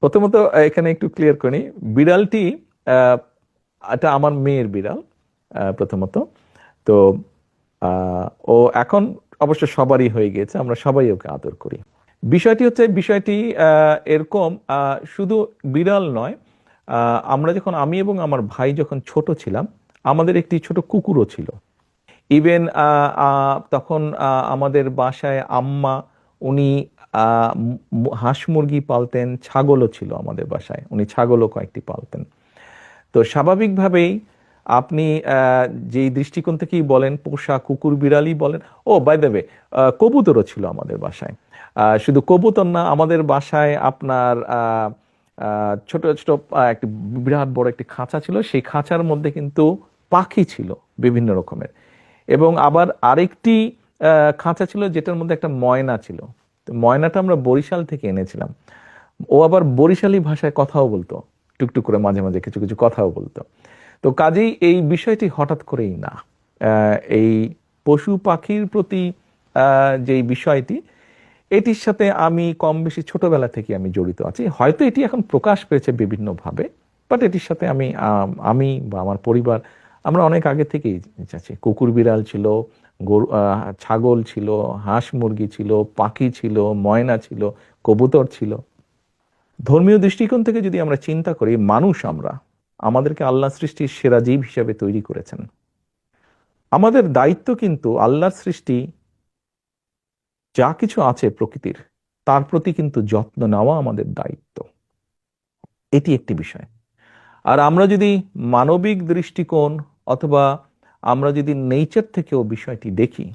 প্রথমত এখানে একটু ক্লিয়ার করি, বিড়ালটি আহ, এটা আমার মেয়ের বিড়াল প্রথমত। তো আহ, ও এখন অবশ্য সবারই হয়ে গেছে, আমরা সবাই ওকে আদর করি। বিষয়টি এরকম, শুধু বিড়াল নয়, আমরা যখন, আমি এবং আমার ভাই যখন ছোট ছিলাম, আমাদের একটি ছোট কুকুরও ছিল। ইভেন তখন আমাদের বাসায় আম্মা, উনি হাঁস মুরগি পালতেন, ছাগলও ছিল আমাদের বাসায়, উনি ছাগলও কয়েকটি পালতেন। তো স্বাভাবিকভাবেই আপনি যেই দৃষ্টিকোণ থেকেই বলেন, পোষা কুকুর বিড়ালই বলেন। ও বাই দ্য ওয়ে, কবুতরও ছিল আমাদের বাসায়। শুধু কবুতর না, আমাদের বাসায় আপনার ছোট ছোট একটি বিরাট বড় একটি খাঁচা ছিল, সেই খাঁচার মধ্যে কিন্তু পাখি ছিল বিভিন্ন রকমের। এবং আবার আরেকটি খাঁচা ছিল যেটার মধ্যে একটা ময়না ছিল। তো ময়নাটা আমরা বরিশাল থেকে এনেছিলাম। ও আবার বরিশালী ভাষায় কথাও বলতো, টুকটুক করে মাঝে মাঝে কিছু কিছু কথাও বলতো। তো কাজেই এই বিষয়টি হঠাৎ করেই না, এই পশু পাখির প্রতি যেই বিষয়টি, এটির সাথে আমি কম বেশি ছোটবেলা থেকে আমি জড়িত আছি। হয়তো এটি এখন প্রকাশ পেয়েছে বিভিন্ন ভাবে, বাট এটির সাথে আমি বা আমার পরিবার, আমরা অনেক আগে থেকেই আছি। কুকুর বিড়াল ছিল, গরু, ছাগল ছিল, হাঁস মুরগি ছিল, পাখি ছিল, ময়না ছিল, কবুতর ছিল। ধর্মীয় দৃষ্টিকোণ থেকে যদি আমরা চিন্তা করি, মানুষ আমরা, আমাদেরকে আল্লাহ সৃষ্টির সেরা জীব হিসেবে তৈরি করেছেন। আমাদের দায়িত্ব কিন্তু আল্লাহর সৃষ্টি যা কিছু আছে প্রকৃতির, তার প্রতি কিন্তু যত্ন নেওয়া আমাদের দায়িত্ব। এটি একটি বিষয়। আর আমরা যদি মানবিক দৃষ্টিকোণ অথবা আমরা যদি নেচার থেকেও বিষয়টি দেখি,